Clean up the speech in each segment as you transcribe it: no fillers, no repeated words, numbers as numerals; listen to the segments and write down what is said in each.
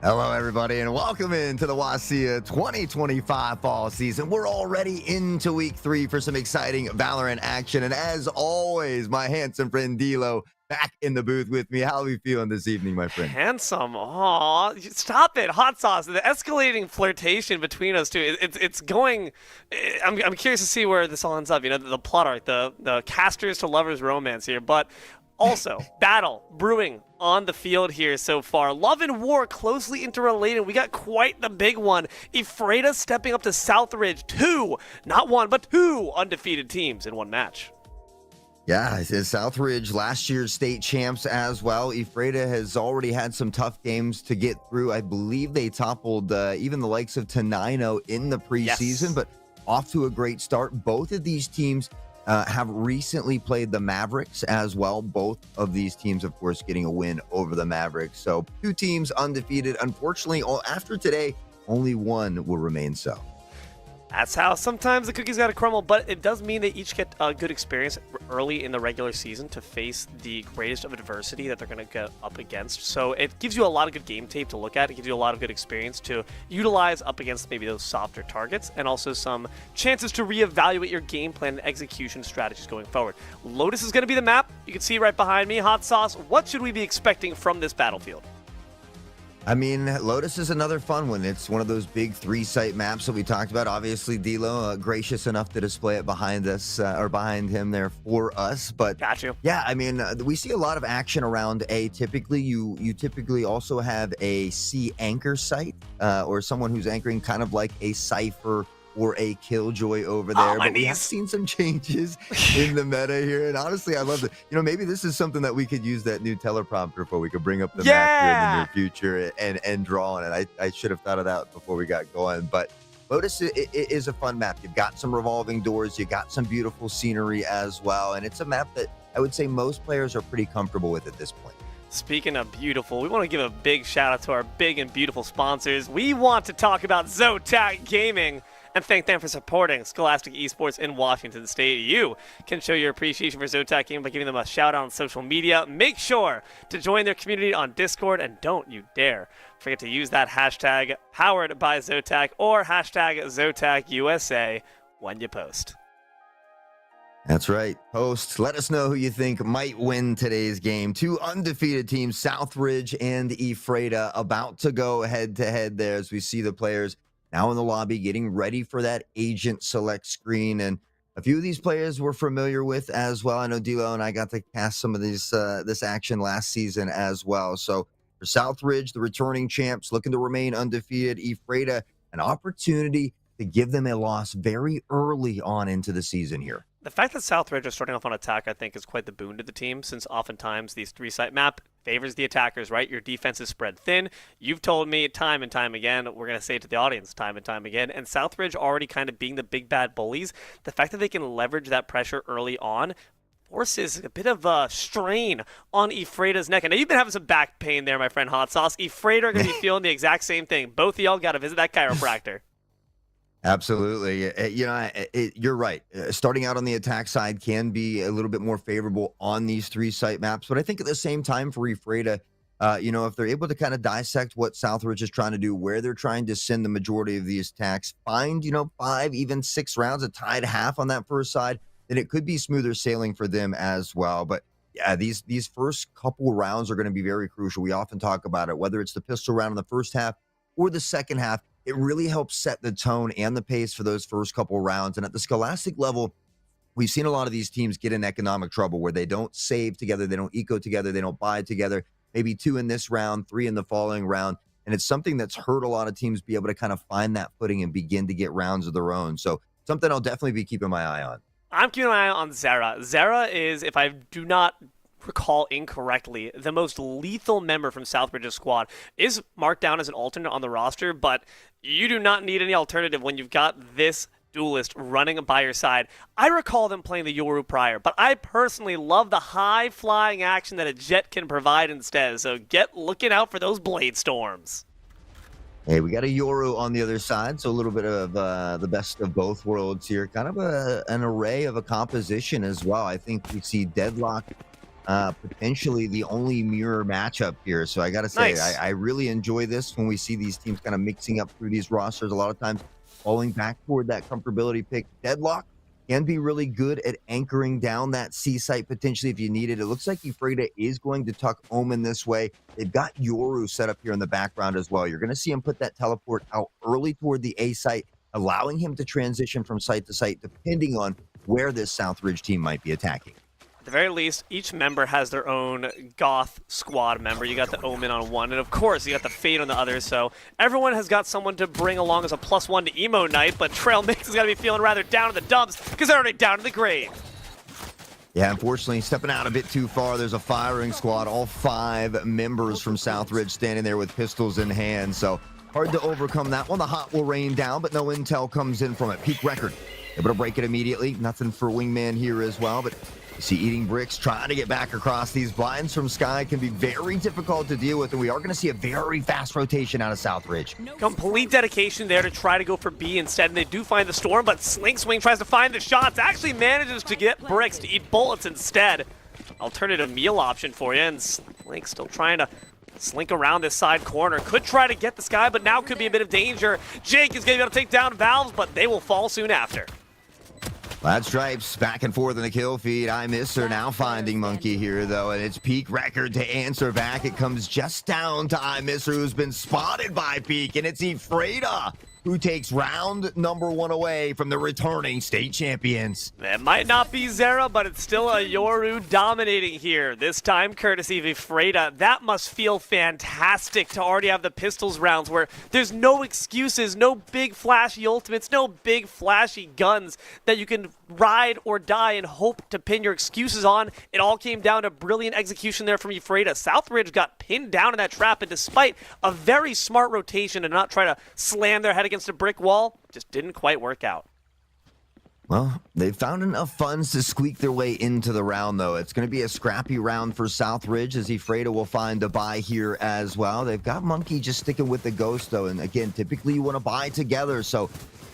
Hello, everybody, and welcome into the WSSEA 2025 fall season. We're already into week 3 for some exciting Valorant action. And as always, my handsome friend D'Lo back in the booth with me. How are we feeling this evening, my friend? Handsome. Aw, stop it. Hot sauce. The escalating flirtation between us two. It's going. I'm curious to see where this all ends up. You know, the plot arc, the casters to lovers romance here. But also, battle brewing on the field here so far. Love and war closely interrelated. We got quite the big one. Ephrata stepping up to Southridge. 2, not 1, but 2 undefeated teams in one match. Yeah, it's Southridge, last year's state champs as well. Ephrata has already had some tough games to get through. I believe they toppled even the likes of Tenino in the preseason, yes, but off to a great start. Both of these teams have recently played the Mavericks as well. Both of these teams, of course, getting a win over the Mavericks. So 2 teams undefeated. Unfortunately, after today, only one will remain so. That's how sometimes the cookies got to crumble, but it does mean they each get a good experience early in the regular season to face the greatest of adversity that they're going to get up against. So it gives you a lot of good game tape to look at. It gives you a lot of good experience to utilize up against maybe those softer targets, and also some chances to reevaluate your game plan and execution strategies going forward. Lotus is going to be the map. You can see right behind me. Hot sauce. What should we be expecting from this battlefield? I mean, Lotus is another fun one. It's one of those big 3-site maps that we talked about. Obviously, D'Lo gracious enough to display it behind us, or behind him there for us. But got you. Yeah, I mean, we see a lot of action around A. Typically, you typically also have a C anchor site, or someone who's anchoring kind of like a Cypher or a Killjoy over there. But we have seen some changes in the meta here, and honestly, I love it. You know, maybe this is something that we could use that new teleprompter for. We could bring up the map here in the near future and draw on it. I should have thought of that before we got going. But Lotus is a fun map. You've got some revolving doors. You got some beautiful scenery as well, and it's a map that I would say most players are pretty comfortable with at this point. Speaking of beautiful, we want to give a big shout out to our big and beautiful sponsors. We want to talk about Zotac Gaming. and thank them for supporting Scholastic Esports in Washington State. You can show your appreciation for Zotac Gaming by giving them a shout out on social media. Make sure to join their community on Discord, and don't you dare forget to use that hashtag powered by Zotac or hashtag ZotacUSA when you post. That's right. Post. Let us know who you think might win today's game. Two undefeated teams, Southridge and Ephrata, about to go head-to-head there as we see the players now in the lobby getting ready for that agent select screen. And a few of these players we're familiar with as well. I know D'Lo and I got to cast some of these this action last season as well. So for Southridge, the returning champs looking to remain undefeated. Ephrata, an opportunity to give them a loss very early on into the season here. The fact that Southridge are starting off on attack, I think, is quite the boon to the team, since oftentimes these three-site map favors the attackers, right? Your defense is spread thin. You've told me time and time again, we're going to say it to the audience time and time again, and Southridge already kind of being the big bad bullies, the fact that they can leverage that pressure early on forces a bit of a strain on Ephrata's neck. And now you've been having some back pain there, my friend Hot Sauce. Ephrata are going to be feeling the exact same thing. Both of y'all got to visit that chiropractor. Absolutely. You're right. Starting out on the attack side can be a little bit more favorable on these three-site maps. But I think at the same time for Ephrata, if they're able to kind of dissect what Southridge is trying to do, where they're trying to send the majority of these attacks, find, 5, even 6 rounds, a tied half on that first side, then it could be smoother sailing for them as well. But yeah, these first couple rounds are going to be very crucial. We often talk about it, whether it's the pistol round in the first half or the second half. It really helps set the tone and the pace for those first couple rounds. And at the Scholastic level, we've seen a lot of these teams get in economic trouble where they don't save together, they don't eco together, they don't buy together, maybe 2 in this round, 3 in the following round. And it's something that's hurt a lot of teams be able to kind of find that footing and begin to get rounds of their own. So something I'll definitely be keeping my eye on. I'm keeping an eye on Zera. Zera is, if I do not recall incorrectly, the most lethal member from Southridge's squad. Is marked down as an alternate on the roster, but you do not need any alternative when you've got this duelist running by your side. I recall them playing the Yoru prior, but I personally love the high-flying action that a jet can provide instead, so get looking out for those blade storms. Hey, we got a Yoru on the other side, so a little bit of the best of both worlds here. Kind of an array of a composition as well. I think we see Deadlock potentially the only mirror matchup here. So I got to say, Nice. I really enjoy this when we see these teams kind of mixing up through these rosters. A lot of times falling back toward that comfortability pick. Deadlock can be really good at anchoring down that C site potentially if you need it. It looks like Ephrata is going to tuck Omen this way. They've got Yoru set up here in the background as well. You're going to see him put that teleport out early toward the A site, allowing him to transition from site to site depending on where this Southridge team might be attacking. At the very least, each member has their own Goth squad member. You got the Omen on one, and of course, you got the Fade on the other, so everyone has got someone to bring along as a +1 to Emo Night, but Trail Mix is going to be feeling rather down in the dumps because they're already down in the grave. Yeah, unfortunately, stepping out a bit too far. There's a firing squad, all 5 members from Southridge standing there with pistols in hand, so hard to overcome that one. The hot will rain down, but no intel comes in from it. Peak record, able to break it immediately. Nothing for Wingman here as well, but you see Eating Bricks trying to get back across. These blinds from Sky can be very difficult to deal with, and we are going to see a very fast rotation out of Southridge. Complete dedication there to try to go for B instead, and they do find the Storm, but Slink Swing tries to find the shots, actually manages to get Bricks to eat bullets instead. Alternative meal option for you, and Slink still trying to slink around this side corner. Could try to get the Sky, but now could be a bit of danger. Jake is going to be able to take down Valves, but they will fall soon after. That Stripes back and forth in the kill feed. I miss her now finding Monkey here, though, and it's Peak record to answer back. It comes just down to I miss her, who's been spotted by Peak, and it's Ephrata who takes round number 1 away from the returning state champions. It might not be Zera, but it's still a Yoru dominating here, this time courtesy of Ephrata. That must feel fantastic to already have the pistols rounds where there's no excuses, no big flashy ultimates, no big flashy guns that you can ride or die and hope to pin your excuses on. It all came down to brilliant execution there from Ephrata. Southridge got pinned down in that trap, and despite a very smart rotation to not try to slam their head against a brick wall, just didn't quite work out. Well, they found enough funds to squeak their way into the round, though. It's going to be a scrappy round for Southridge, as Ephrata will find a buy here as well. They've got Monkey just sticking with the Ghost, though, and again, typically you want to buy together, so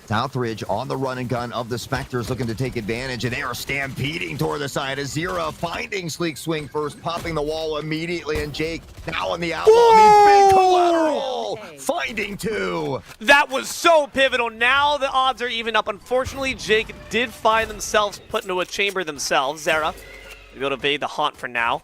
Southridge on the run and gun of the Spectres looking to take advantage, and they are stampeding toward the side. Azira finding Sleek Swing first, popping the wall immediately, and Jake now on the outlaw needs big collateral, finding two. That was so pivotal. Now the odds are even up. Unfortunately, Jake did find themselves put into a chamber themselves. Zera will be able to evade the haunt for now.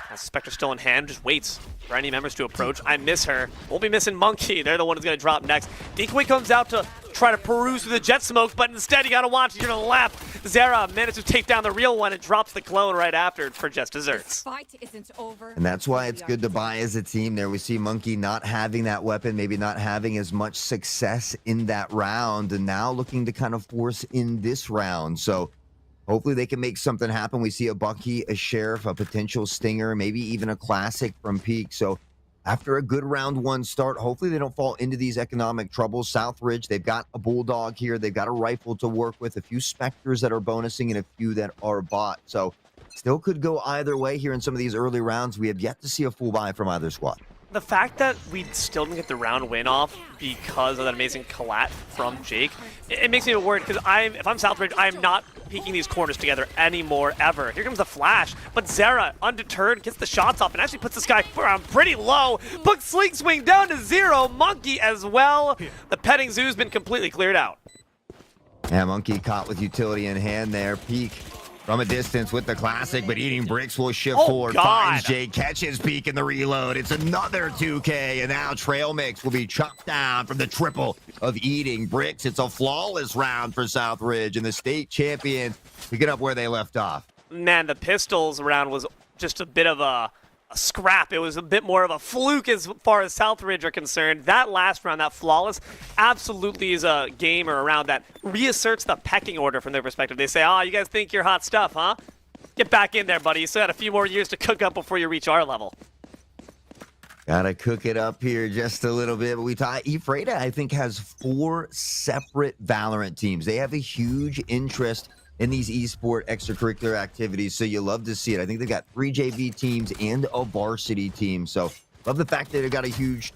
As Spectre still in hand, just waits for any members to approach. I miss her. Won't be missing Monkey. They're the one who's going to drop next. Decoy comes out to try to peruse through the jet smoke, but instead you got to watch it. You're to the left. Zera manages to take down the real one and drops the clone right after for just desserts. Fight isn't over. And that's why it's good to buy as a team there. We see Monkey not having that weapon, maybe not having as much success in that round, and now looking to kind of force in this round. So hopefully they can make something happen. We see a Bucky, a Sheriff, a potential Stinger, maybe even a Classic from Peak. So after a good round one start, hopefully they don't fall into these economic troubles. Southridge, they've got a Bulldog here. They've got a rifle to work with, a few Spectres that are bonusing, and a few that are bought. So still could go either way here in some of these early rounds. We have yet to see a full buy from either squad. The fact that we still didn't get the round win off because of that amazing collat from Jake, it makes me worried, because if I'm Southridge, I'm not peeking these corners together anymore, ever. Here comes the flash, but Zera, undeterred, gets the shots off and actually puts this guy pretty low. Puts Sleek Swing down to 0. Monkey as well. The petting zoo's been completely cleared out. Yeah, Monkey caught with utility in hand there. Peak from a distance with the Classic, but Eating Bricks will shift forward. Finds Jake, catches Peak in the reload. It's another 2K, and now Trail Mix will be chopped down from the triple of Eating Bricks. It's a flawless round for Southridge, and the state champion picking up where they left off. Man, the pistols round was just a bit of a scrap. It was a bit more of a fluke as far as Southridge are concerned. That last round, that flawless, absolutely is a game or a round that reasserts the pecking order from their perspective. They say, you guys think you're hot stuff, huh? Get back in there, buddy. You still got a few more years to cook up before you reach our level. Gotta cook it up here just a little bit. But Ephrata, I think, has 4 separate Valorant teams. They have a huge interest in these esport extracurricular activities, so you love to see it. I think they've got 3 JV teams and a varsity team, so love the fact that they've got a huge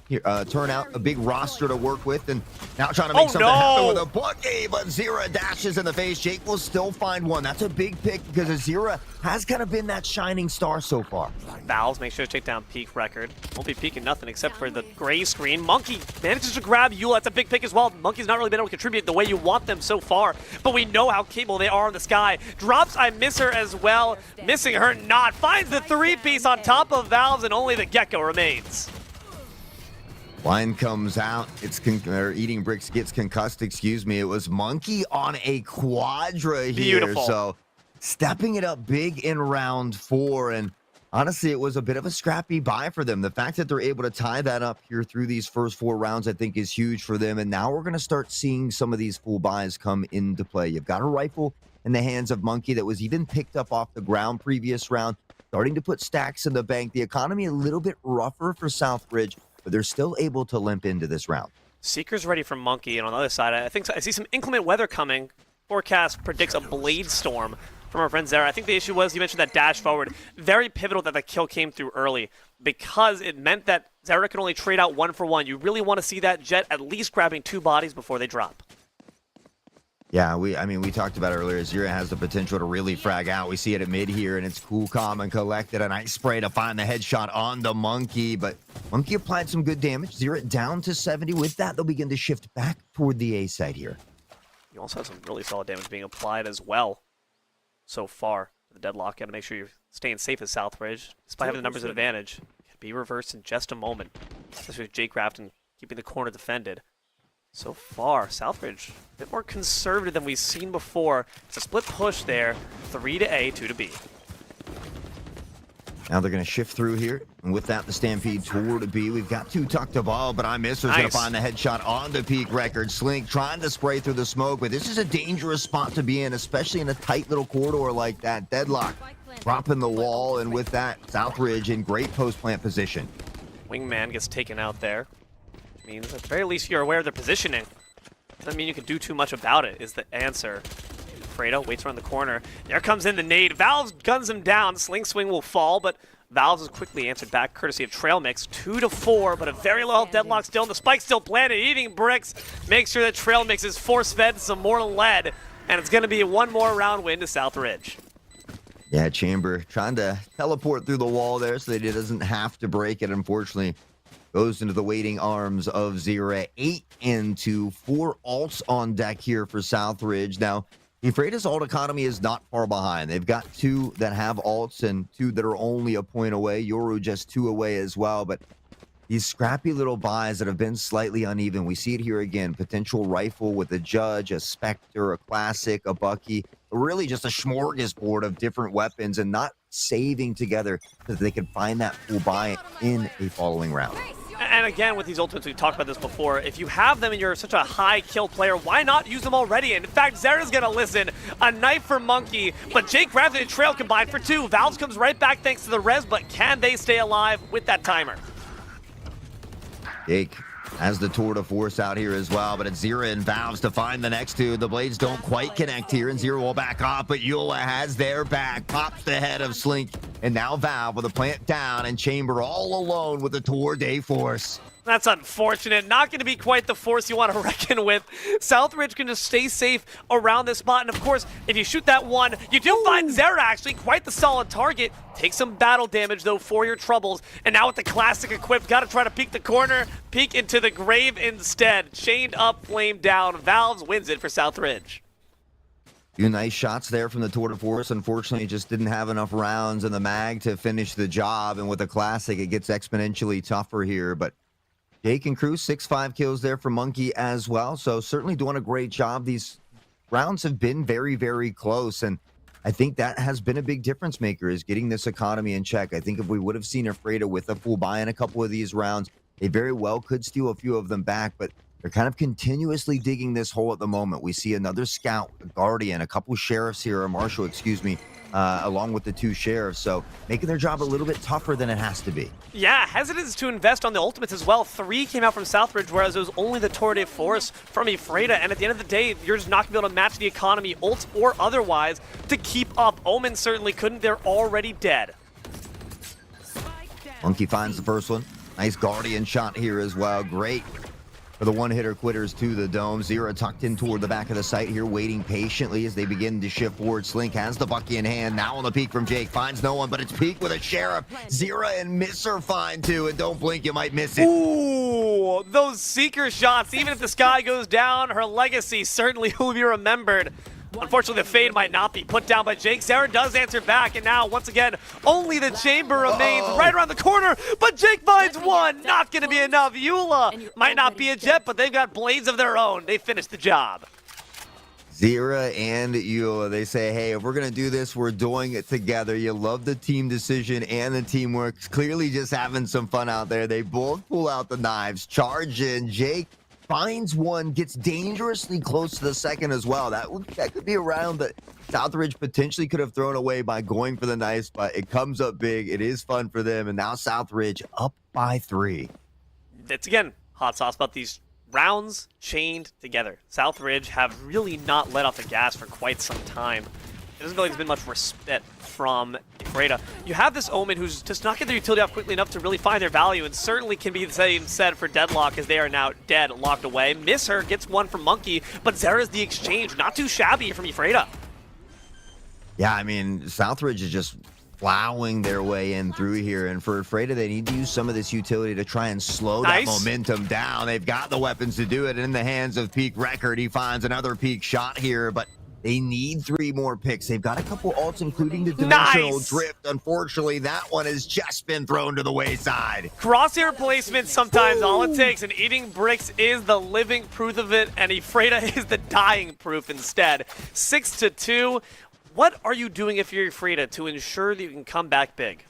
turnout, a big roster to work with, and now trying to make something happen with a Bucky, but Azira dashes in the face. Jake will still find one. That's a big pick, because Azira has kind of been that shining star so far. Valves make sure to take down Peak record. Won't be peeking nothing except for the gray screen. Monkey manages to grab Yule. That's a big pick as well. Monkey's not really been able to contribute the way you want them so far, but we know how capable they are in the sky. Drops I miss her as well. Missing her not. Finds the 3-piece on top of Valves, and only the Gecko remains. Line comes out. Eating Bricks gets concussed, excuse me. It was Monkey on a Quadra here. Beautiful. So stepping it up big in round 4. And honestly, it was a bit of a scrappy buy for them. The fact that they're able to tie that up here through these first 4 rounds, I think, is huge for them. And now we're going to start seeing some of these full buys come into play. You've got a rifle in the hands of Monkey that was even picked up off the ground previous round, starting to put stacks in the bank. The economy a little bit rougher for Southridge, but they're still able to limp into this round. Seeker's ready for Monkey, and on the other side, I see some inclement weather coming. Forecast predicts a blade storm from our friend Zera. I think the issue was, you mentioned that dash forward. Very pivotal that the kill came through early, because it meant that Zera could only trade out 1 for 1. You really want to see that Jet at least grabbing 2 bodies before they drop. Yeah, we talked about it earlier. Zera has the potential to really frag out. We see it at mid here, and it's cool, calm, and collected. A nice spray to find the headshot on the Monkey, but Monkey applied some good damage. Zera down to 70. With that, they'll begin to shift back toward the A side here. You also have some really solid damage being applied as well so far. The deadlock, got to make sure you're staying safe as Southridge, despite having the numbers advantage. Can be reversed in just a moment, especially with Jake Grafton keeping the corner defended. So far, Southridge, a bit more conservative than we've seen before. It's a split push there, 3 to A, 2 to B. Now they're going to shift through here, and with that, the Stampede toward B. We've got 2 tucked to ball, but I miss. Going to find the headshot on the Peak record. Slink trying to spray through the smoke, but this is a dangerous spot to be in, especially in a tight little corridor like that. Deadlock dropping the wall, and with that, Southridge in great post-plant position. Wingman gets taken out there. Means at the very least you're aware of their positioning. Doesn't mean you can do too much about it, is the answer. Fredo waits around the corner. There comes in the nade. Valve guns him down. Sling Swing will fall, but Valves is quickly answered back, courtesy of Trail Mix. 2-4, but a very low health Deadlock still, and the spike still planted. Eating bricks, make sure that Trail Mix is force-fed some more lead, and it's going to be one more round win to Southridge. Yeah, Chamber trying to teleport through the wall there so that he doesn't have to break it. Unfortunately, goes into the waiting arms of Zera. 8 and 2, 4 ults on deck here for Southridge. Now, Ephrata's ult economy is not far behind. They've got 2 that have ults and 2 that are only a point away. Yoru just 2 away as well, but these scrappy little buys that have been slightly uneven. We see it here again. Potential rifle with a Judge, a Spectre, a Classic, a Bucky. Really just a smorgasbord of different weapons and not saving together so that they can find that full buy in a following round. And again, with these ultimates, we've talked about this before. If you have them and you're such a high kill player, why not use them already? And in fact, Zera's going to listen. A knife for Monkey, but Jake grabs it and Trail combined for 2. Valves comes right back thanks to the res, but can they stay alive with that timer? Jake has the tour de force out here as well, but it's Zera and Valves to find the next 2. The blades don't quite connect here, and Zera will back off, but Eula has their back, pops the head of Slink, and now Valve with a plant down, and Chamber all alone with the tour de force. That's unfortunate. Not going to be quite the force you want to reckon with. Southridge can just stay safe around this spot. And of course, if you shoot that one, you do find Zera actually quite the solid target. Take some battle damage though for your troubles. And now with the Classic equipped, got to try to peek the corner, peek into the grave instead. Chained up, flame down. Valves wins it for Southridge. Few nice shots there from the tour de force. Unfortunately, just didn't have enough rounds in the mag to finish the job. And with the Classic, it gets exponentially tougher here. But Jake and crew, 6-5 kills there for Monkey as well. So certainly doing a great job. These rounds have been very, very close. And I think that has been a big difference maker, is getting this economy in check. I think if we would have seen Ephrata with a full buy in a couple of these rounds, they very well could steal a few of them back. But they're kind of continuously digging this hole at the moment. We see another scout, a guardian, a couple sheriffs here, or marshal, excuse me, along with the 2 sheriffs. So making their job a little bit tougher than it has to be. Yeah, hesitance to invest on the ultimates as well. 3 came out from Southridge, whereas it was only the tour de force from Ephrata. And at the end of the day, you're just not going to be able to match the economy, ults or otherwise, to keep up. Omen certainly couldn't. They're already dead. Monkey finds the first one. Nice guardian shot here as well. Great for the one-hitter quitters to the dome. Zera tucked in toward the back of the site here, waiting patiently as they begin to shift forward. Slink has the Bucky in hand. Now on the peek from Jake. Finds no one, but it's peek with a sheriff. Zera and Misser find 2, and don't blink, you might miss it. Ooh, those seeker shots. Even if the sky goes down, her legacy certainly will be remembered. Unfortunately, the fade might not be put down by Jake. Zera does answer back, and now, once again, only the chamber remains right around the corner, but Jake finds 1. Not going to be enough. Eula might not be a jet, but they've got blades of their own. They finished the job. Zera and Eula, they say, hey, if we're going to do this, we're doing it together. You love the team decision and the teamwork. Clearly just having some fun out there. They both pull out the knives, charge in. Jake finds 1, gets dangerously close to the second as well. That could be a round that Southridge potentially could have thrown away by going for the knives, but it comes up big. It is fun for them, and now Southridge up by 3. That's, again, hot sauce about these rounds chained together. Southridge have really not let off the gas for quite some time. It doesn't feel like there's been much respect from Ephrata. You have this Omen who's just not getting their utility off quickly enough to really find their value, and certainly can be the same said for Deadlock, as they are now dead, locked away. Miss her, gets 1 from Monkey, but Zera's the exchange. Not too shabby from Ephrata. Yeah, I mean, Southridge is just plowing their way in through here, and for Ephrata, they need to use some of this utility to try and slow that momentum down. They've got the weapons to do it in the hands of Peak Record. He finds another Peak shot here, but they need 3 more picks. They've got a couple ults, including the Dimensional Drift. Unfortunately, that one has just been thrown to the wayside. Crosshair placement sometimes all it takes, and eating bricks is the living proof of it, and Ephrata is the dying proof instead. 6-2. What are you doing if you're Ephrata to ensure that you can come back big?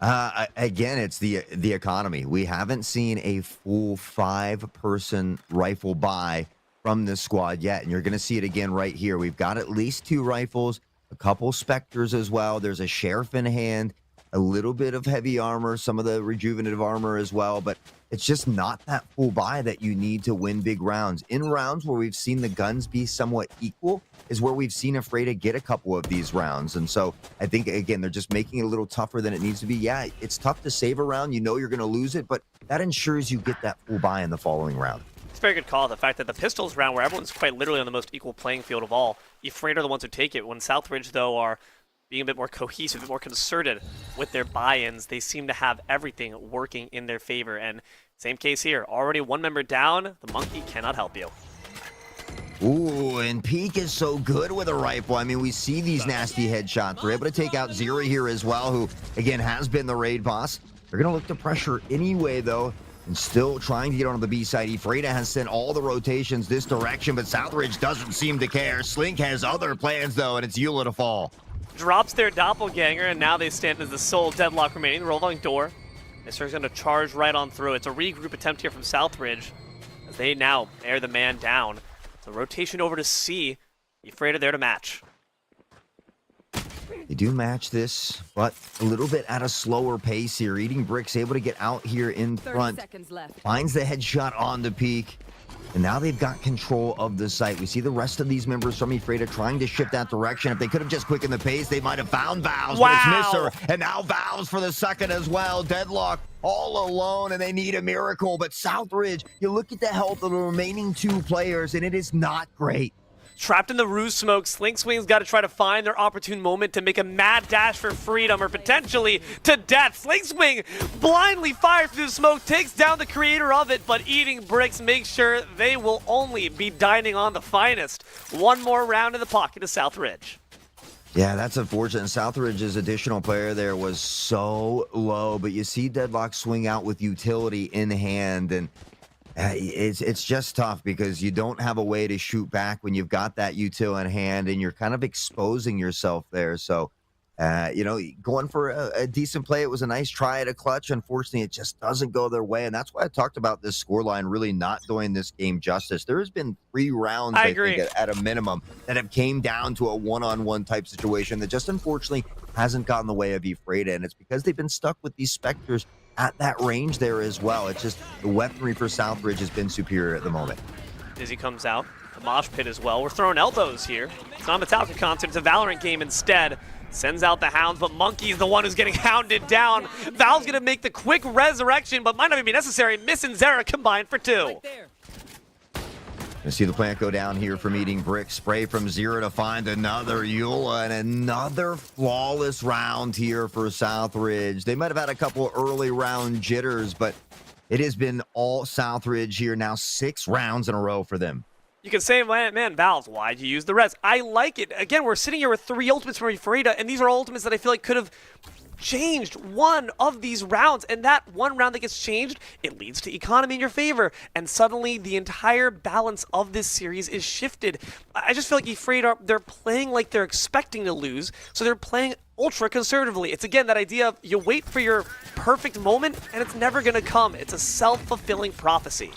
Again, it's the economy. We haven't seen a full 5-person rifle buy from this squad yet, and you're going to see it again right here. We've got at least 2 rifles, a couple Spectres as well. There's a sheriff in hand. a little bit of heavy armor, some of the rejuvenative armor as well, but it's just not that full buy that you need to win big rounds. In rounds where we've seen the guns be somewhat equal is where we've seen Ephrata get a couple of these rounds. And so I think, again, they're just making it a little tougher than it needs to be. Yeah, it's tough to save a round. You know you're going to lose it, but that ensures you get that full buy in the following round. It's a very good call. The fact that the pistols round, where everyone's quite literally on the most equal playing field of all, Ephrata are the ones who take it. When Southridge, though, are being a bit more cohesive, a bit more concerted with their buy-ins, they seem to have everything working in their favor. And same case here. Already one member down. The monkey cannot help you. Ooh, and Peak is so good with a rifle. I mean, we see these nasty headshots. They're able to take out Zero here as well, who, again, has been the raid boss. They're going to look to pressure anyway, though, and still trying to get on the B side. Ephrata has sent all the rotations this direction, but Southridge doesn't seem to care. Slink has other plans, though, and it's Eula to fall. Drops their doppelganger, and now they stand as the sole deadlock remaining. The revolving door. Mister's going to charge right on through. It's a regroup attempt here from Southridge, as they now bear the man down. So rotation over to C. Ephrata there to match. They do match this, but a little bit at a slower pace here. Eating Bricks able to get out here in front. 30 seconds left. Finds the headshot on the Peak. And now they've got control of the site. We see the rest of these members from Ephrata trying to shift that direction. If they could have just quickened the pace, they might have found Vows. Wow. But it's Misser. And now Vows for the second as well. Deadlock all alone, and they need a miracle. But Southridge, you look at the health of the remaining two players, and it is not great. Trapped in the ruse smoke, Slink Swing's got to try to find their opportune moment to make a mad dash for freedom or potentially to death. Slink Swing blindly fires through the smoke, takes down the creator of it, but Eating Bricks makes sure they will only be dining on the finest. One more round in the pocket of Southridge. Yeah, that's unfortunate. Southridge's additional player there was so low, but you see Deadlock swing out with utility in hand, and it's just tough because you don't have a way to shoot back when you've got that util in hand, and you're kind of exposing yourself there. So, you know, going for a decent play, it was a nice try at a clutch. Unfortunately, it just doesn't go their way, and that's why I talked about this scoreline really not doing this game justice. There has been 3 rounds, I think, at a minimum, that have came down to a one-on-one type situation that just unfortunately hasn't gotten in the way of Ephrata, and it's because they've been stuck with these Spectres at that range there as well. It's just the weaponry for Southridge has been superior at the moment. Dizzy comes out, the mosh pit as well. We're throwing elbows here. It's not a Metallica concert, it's a Valorant game instead. Sends out the hounds, but Monkey's the one who's getting hounded down. Val's gonna make the quick resurrection, but might not even be necessary. Miss and Zera combined for 2. Right there. You see the plant go down here from Eating Brick. Spray from Zero to find another Eula, and another flawless round here for Southridge. They might have had a couple early round jitters, but it has been all Southridge here now, 6 rounds in a row for them. You can say, man, Valve, why'd you use the res? I like it. Again, we're sitting here with 3 ultimates from Ephrata, and these are ultimates that I feel like could have changed one of these rounds, and that one round that gets changed, it leads to economy in your favor, and suddenly the entire balance of this series is shifted. I just feel like Ephrata, they're playing like they're expecting to lose, so they're playing ultra conservatively. It's again that idea of you wait for your perfect moment, and it's never going to come. It's a self-fulfilling prophecy.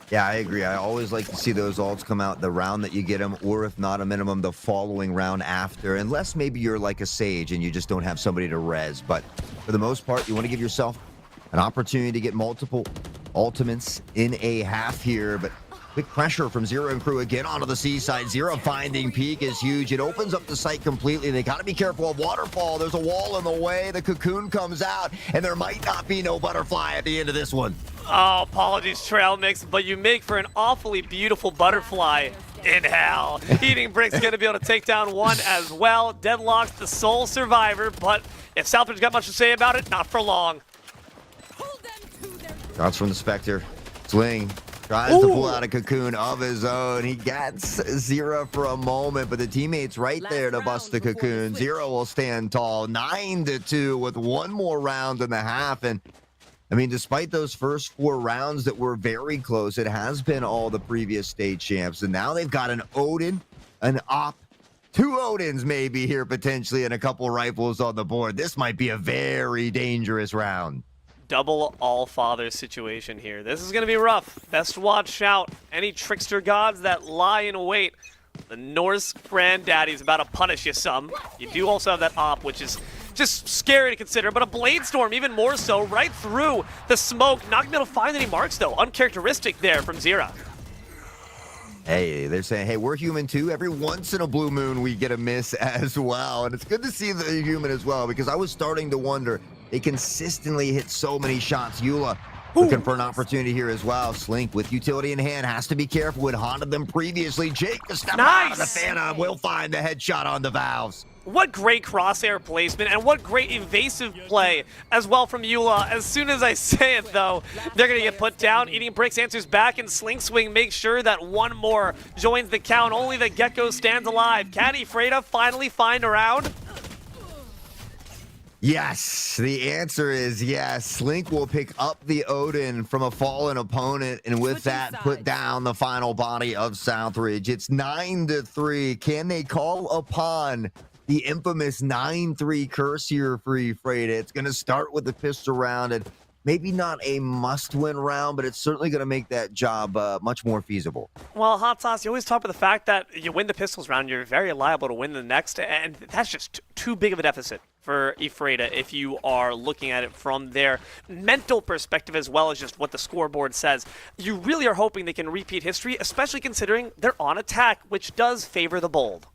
Yeah, I agree. I always like to see those ults come out the round that you get them, or if not a minimum, the following round after, unless maybe you're like a Sage and you just don't have somebody to res. But for the most part, you want to give yourself an opportunity to get multiple ultimates in a half here, but quick pressure from Zero and crew again onto the seaside. Zero finding Peak is huge. It opens up the site completely. They got to be careful of waterfall. There's a wall in the way. The cocoon comes out, and there might not be no butterfly at the end of this one. Oh, apologies, Trail Mix, but you make for an awfully beautiful butterfly in hell. Eating Brick's going to be able to take down one as well. Deadlock's the sole survivor, but if Southridge got much to say about it, not for long. Shots from the Spectre. Sling tries to pull out a cocoon of his own. He gets Zero for a moment, but the teammate's right there to bust the cocoon. Zero will stand tall. 9-2 with one more round in the half. And I mean, despite those first 4 rounds that were very close, it has been all the previous state champs. And now they've got an Odin, an Op, 2 Odins maybe here potentially, and a couple rifles on the board. This might be a very dangerous round. Double All-Father situation here. This is going to be rough. Best watch out. Any trickster gods that lie in wait. The Norse granddaddy's about to punish you some. You do also have that Op, which is just scary to consider, but a Blade Storm even more so, right through the smoke. Not gonna be able to find any marks though. Uncharacteristic there from Zira. Hey, they're saying, hey, we're human too. Every once in a blue moon, we get a miss as well. And it's good to see the human as well, because I was starting to wonder. They consistently hit so many shots. Eula looking for an opportunity here as well. Slink with utility in hand has to be careful. Would haunted them previously. Jake to step out of the Phantom will find the headshot on the Valves. What great crosshair placement, and what great evasive play as well from Eula. As soon as I say it, though, they're going to get put down. Eating Bricks answers back, and Slink Swing makes sure that one more joins the count. Only the Gecko stands alive. Can Ephrata finally find a round? Yes, the answer is yes. Slink will pick up the Odin from a fallen opponent, and with that, put down the final body of Southridge. It's 9-3. Can they call upon the infamous 9-3 curse here for Ephrata? It's going to start with the pistol round, and maybe not a must-win round, but it's certainly going to make that job much more feasible. Well, Hot Sauce, you always talk about the fact that you win the pistols round, you're very liable to win the next, and that's just too big of a deficit for Ephrata if you are looking at it from their mental perspective as well as just what the scoreboard says. You really are hoping they can repeat history, especially considering they're on attack, which does favor the bold.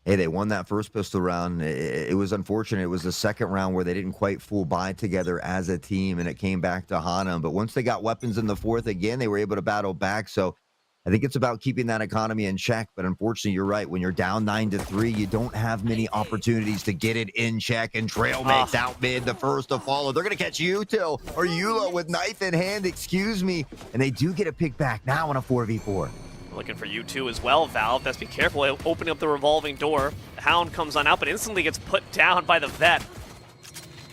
Hey, they won that first pistol round. It was unfortunate. It was the second round where they didn't quite full buy together as a team, and it came back to haunt them. But once they got weapons in the fourth again, they were able to battle back. So I think it's about keeping that economy in check. But unfortunately, you're right. When you're down 9-3, you don't have many opportunities to get it in check. And Trail makes out mid, the first to follow. They're going to catch Util or Eula with knife in hand, excuse me. And they do get a pick back now on a 4v4. Looking for you two as well, Valve. Best be careful opening up the revolving door. The Hound comes on out, but instantly gets put down by the Vet.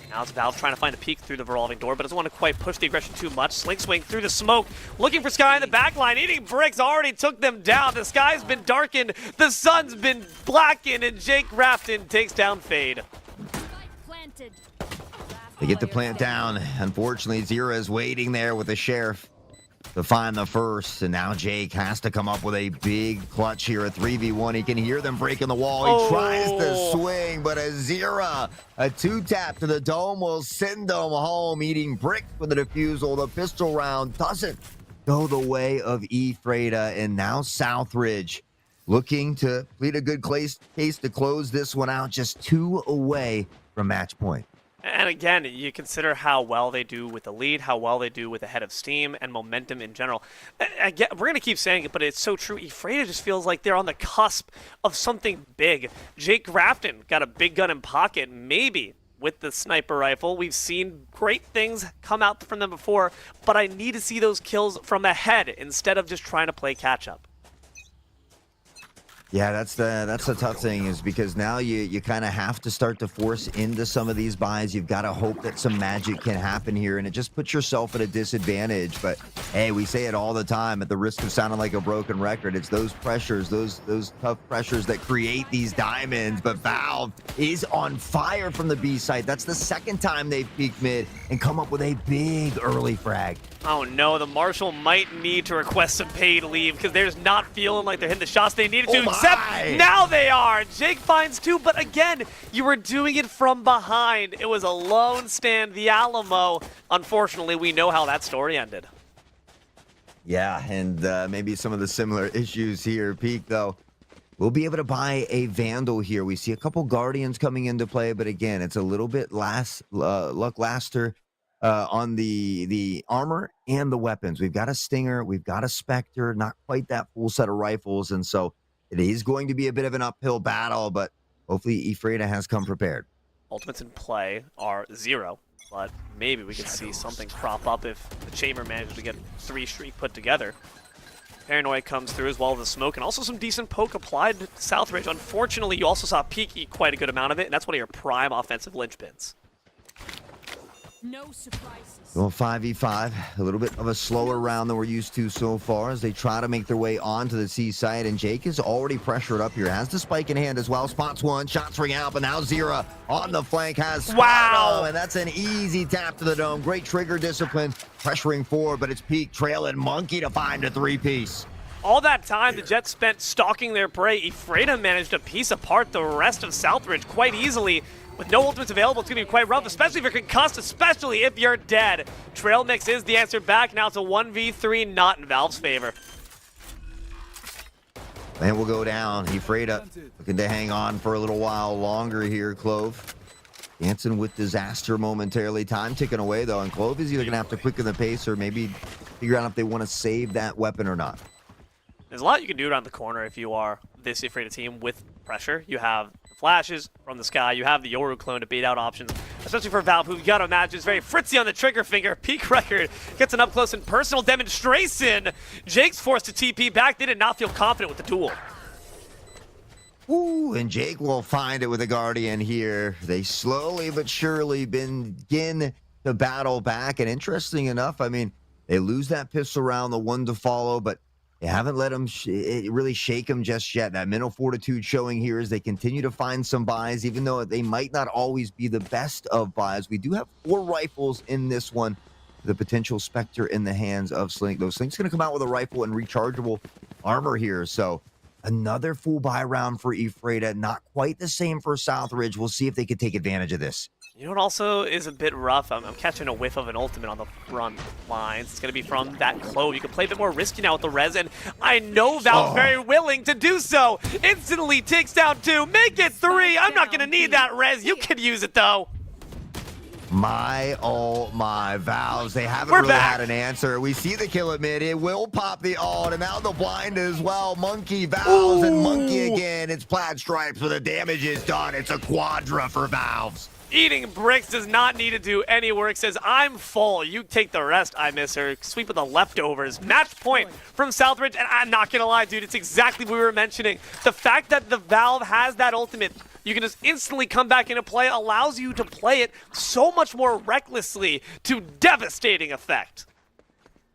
Now it's Valve trying to find a peek through the revolving door, but doesn't want to quite push the aggression too much. Slink Swing through the smoke, looking for Sky in the back line. Eating Bricks already took them down. The sky's been darkened, the sun's been blackened, and Jake Rafton takes down Fade. They get the plant down. Unfortunately, Zira is waiting there with the Sheriff to find the first, and now Jake has to come up with a big clutch here at 3v1. He can hear them breaking the wall. He tries to swing, but a Zira, a two-tap to the dome will send them home. Eating Bricks with the defusal. The pistol round doesn't go the way of Ephrata, and now Southridge looking to plead a good case to close this one out, just 2 away from match point. And again, you consider how well they do with the lead, how well they do with the head of steam, and momentum in general. Again, we're going to keep saying it, but it's so true. Ephrata just feels like they're on the cusp of something big. Jake Grafton got a big gun in pocket, maybe with the sniper rifle. We've seen great things come out from them before, but I need to see those kills from ahead instead of just trying to play catch-up. Yeah, that's the tough thing, is because now you kind of have to start to force into some of these buys. You've got to hope that some magic can happen here, and it just puts yourself at a disadvantage. But hey, we say it all the time at the risk of sounding like a broken record. It's those pressures, those tough pressures that create these diamonds. But Valve is on fire from the B site. That's the second time they've peeked mid and come up with a big early frag. Oh no, the Marshal might need to request some paid leave because they're just not feeling like they're hitting the shots they needed to, except now they are. Jake finds 2, but again, you were doing it from behind. It was a lone stand, the Alamo. Unfortunately, we know how that story ended. Yeah, and maybe some of the similar issues here. Peak, though, we'll be able to buy a Vandal here. We see a couple Guardians coming into play, but again, it's a little bit lackluster on the armor and the weapons. We've got a Stinger, we've got a Spectre, not quite that full set of rifles, and so it is going to be a bit of an uphill battle, but hopefully Ephrata has come prepared. Ultimates in play are 0, but maybe we could see something crop up if the Chamber manages to get 3 streak put together. Paranoid comes through as well as the smoke, and also some decent poke applied to Southridge. Unfortunately, you also saw Peak eat quite a good amount of it, and that's one of your prime offensive linchpins. No surprises. Well, 5v5, a little bit of a slower round than we're used to so far as they try to make their way onto the C side, and Jake is already pressured up here. Has the spike in hand as well. Spots one, shots ring out, but now Zira on the flank has wow, and that's an easy tap to the dome. Great trigger discipline, pressuring forward, but it's Peak trailing Monkey to find a 3-piece. All that time the Jets spent stalking their prey, Ephrata managed to piece apart the rest of Southridge quite easily. with no ultimates available, it's going to be quite rough, especially if you're concussed, especially if you're dead. Trail mix is the answer back. Now it's a 1v3, not in Valve's favor. And we'll go down. Ephrata looking to hang on for a little while longer here, Clove. Dancing with disaster momentarily. Time ticking away, though, and Clove is either going to have to quicken the pace or maybe figure out if they want to save that weapon or not. There's a lot you can do around the corner if you are this Ephrata team with pressure. You have the flashes from the sky. You have the Yoru clone to bait out options, especially for Valve, who you got to imagine is very fritzy on the trigger finger. Peak record gets an up-close and personal demonstration. Jake's forced to TP back. They did not feel confident with the duel. Ooh, and Jake will find it with a Guardian here. They slowly but surely begin to battle back. And interesting enough, I mean, they lose that pistol round, the one to follow, but they haven't let them really shake them just yet. That mental fortitude showing here as they continue to find some buys, even though they might not always be the best of buys. We do have 4 rifles in this one. The potential Spectre in the hands of Slink. Though Slink's going to come out with a rifle and rechargeable armor here, so another full buy round for Ephrata. Not quite the same for Southridge. We'll see if they can take advantage of this. You know what also is a bit rough? I'm catching a whiff of an ultimate on the front lines. It's going to be from that Clove. You can play a bit more risky now with the res, and I know Valve's very willing to do so. Instantly takes down 2. Make it 3. I'm not going to need that res. You can use it, though. My, oh my, Valves, they haven't We're really back. had an answer. We see the kill at mid. It will pop the ult, and now the blind as well. Monkey, Valves, and Monkey again. It's Plaid Stripes, but the damage is done. It's a quadra for Valves. Eating bricks does not need to do any work. Says, I'm full. You take the rest, I miss her. Sweep of the leftovers. Match point from Southridge, and I'm not going to lie, dude. It's exactly what we were mentioning. The fact that the Valve has that ultimate, you can just instantly come back into play, allows you to play it so much more recklessly to devastating effect.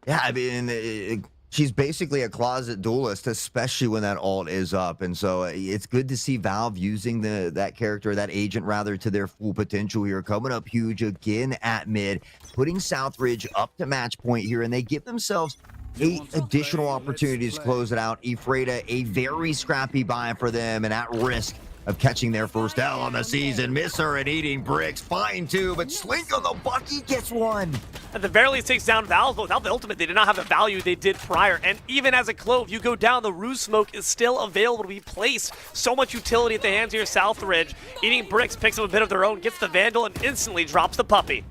Yeah, I mean, she's basically a closet duelist, especially when that ult is up. And so it's good to see Valve using that character, that agent rather, to their full potential here. Coming up huge again at mid, putting Southridge up to match point here, and they give themselves 8 additional opportunities to close it out. Ephrata, a very scrappy buy for them, and at risk of catching their first L on the season. Misser and eating bricks, fine too, but Slink on the Bucky gets 1. At the very least, takes down Valve, but without the ultimate, they did not have the value they did prior. And even as a Clove, you go down, the Ruse Smoke is still available to be placed. So much utility at the hands of your Southridge. Eating bricks picks up a bit of their own, gets the Vandal, and instantly drops the puppy.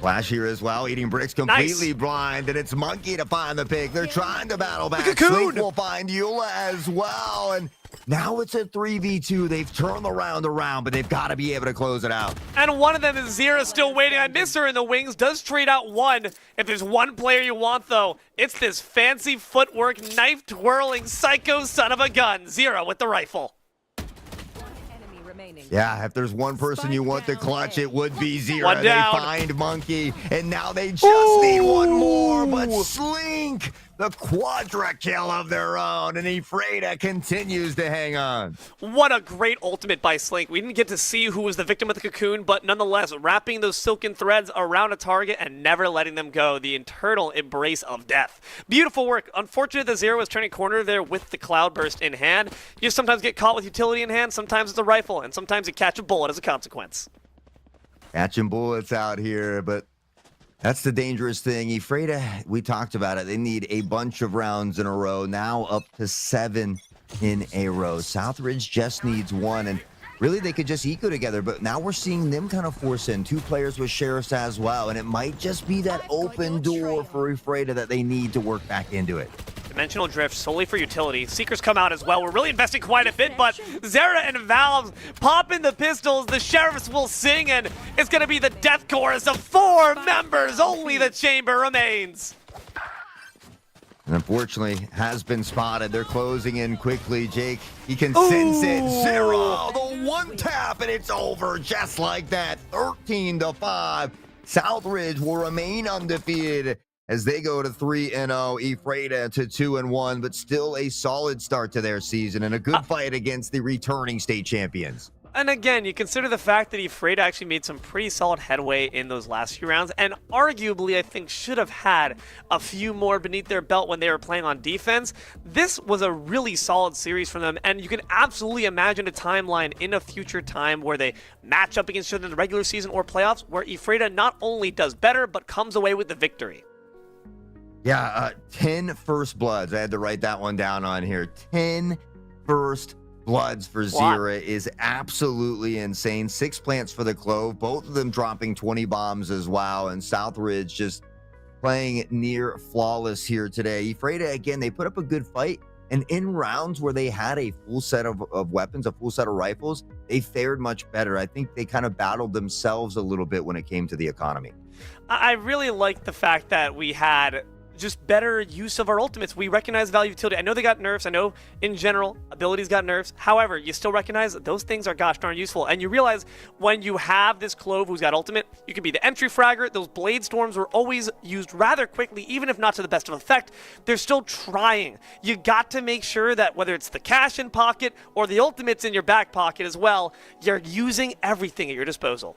Flash here as well, eating bricks completely blind, and it's Monkey to find the pick. They're trying to battle back. Slink will find Eula as well, and now it's a 3v2. They've turned the round around, but they've got to be able to close it out. And one of them is Zira, still waiting. I miss her in the wings, does trade out 1. If there's one player you want, though, it's this fancy footwork, knife-twirling, psycho son of a gun. Zira with the rifle. Yeah, if there's one person you want to clutch, it would be Zira. One down. They find Monkey, and now they just need one more, but Slink, the quadra kill of their own, and Ephrata continues to hang on. What a great ultimate by Slink. We didn't get to see who was the victim of the cocoon, but nonetheless, wrapping those silken threads around a target and never letting them go. The eternal embrace of death. Beautiful work. Unfortunate that Zero was turning corner there with the Cloudburst in hand. You sometimes get caught with utility in hand, sometimes it's a rifle, and sometimes you catch a bullet as a consequence. Catching bullets out here, but that's the dangerous thing. Ephrata, we talked about it. They need a bunch of rounds in a row, now up to 7 in a row. Southridge just needs 1, and really they could just eco together, but now we're seeing them kind of force in 2 players with Sheriffs as well, and it might just be that open door for Ephrata that they need to work back into it. Dimensional drift solely for utility. Seekers come out as well. We're really investing quite a bit, but Zera and Valve popping the pistols. The Sheriffs will sing, and it's going to be the death chorus of 4 members. Only the chamber remains. And unfortunately, has been spotted. They're closing in quickly. Jake, he can sense it. Zero, the one tap, and it's over just like that. 13-5. Southridge will remain undefeated as they go to 3-0, Ephrata to 2-1, but still a solid start to their season and a good fight against the returning state champions. And again, you consider the fact that Ephrata actually made some pretty solid headway in those last few rounds, and arguably, I think, should have had a few more beneath their belt when they were playing on defense. This was a really solid series from them, and you can absolutely imagine a timeline in a future time where they match up against each other in the regular season or playoffs, where Ephrata not only does better, but comes away with the victory. Yeah, 10 first bloods. I had to write that one down on here. 10 first bloods for Zera is absolutely insane. 6 plants for the Clove, both of them dropping 20 bombs as well, and Southridge just playing near flawless here today. Ephrata, again, they put up a good fight, and in rounds where they had a full set of weapons, a full set of rifles, they fared much better. I think they kind of battled themselves a little bit when it came to the economy. I really like the fact that we had just better use of our ultimates. We recognize value utility. I know they got nerfs. I know in general abilities got nerfs. However, you still recognize that those things are gosh darn useful. And you realize when you have this Clove who's got ultimate, you can be the entry fragger. Those blade storms were always used rather quickly, even if not to the best of effect. They're still trying. You got to make sure that whether it's the cash in pocket or the ultimates in your back pocket as well, you're using everything at your disposal.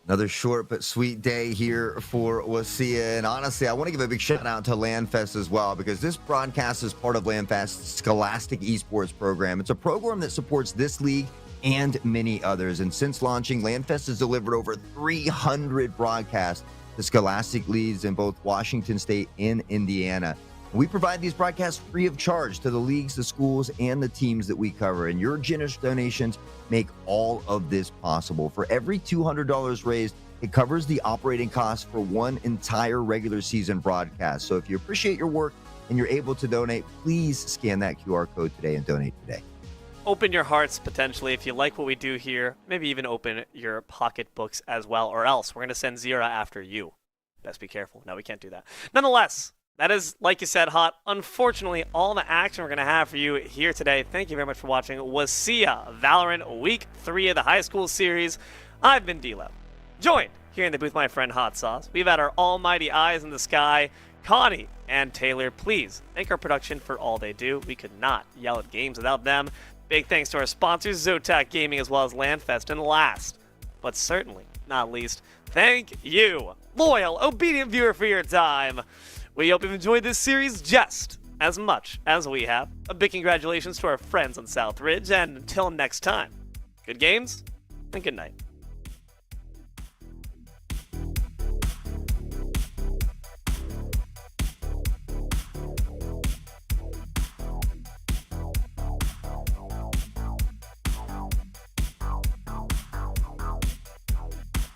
Another short but sweet day here for WSSEA. And honestly, I want to give a big shout out to LANFest as well, because this broadcast is part of LANFest's Scholastic Esports program. It's a program that supports this league and many others. And since launching, LANFest has delivered over 300 broadcasts to Scholastic leagues in both Washington State and Indiana. We provide these broadcasts free of charge to the leagues, the schools, and the teams that we cover. And your generous donations make all of this possible. For every $200 raised, it covers the operating costs for one entire regular season broadcast. So if you appreciate your work and you're able to donate, please scan that QR code today and donate today. Open your hearts, potentially, if you like what we do here. Maybe even open your pocketbooks as well, or else we're going to send Zera after you. Best be careful. No, we can't do that. Nonetheless, that is, like you said, Hot. Unfortunately, all the action we're going to have for you here today. Thank you very much for watching WSSEA Valorant Week 3 of the High School Series. I've been D-Lo. Joined here in the booth my friend Hot Sauce. We've had our almighty eyes in the sky, Connie and Taylor. Please thank our production for all they do. We could not yell at games without them. Big thanks to our sponsors, Zotac Gaming, as well as LANFest. And last, but certainly not least, thank you, loyal, obedient viewer, for your time. We hope you've enjoyed this series just as much as we have. A big congratulations to our friends on Southridge, and until next time, good games and good night.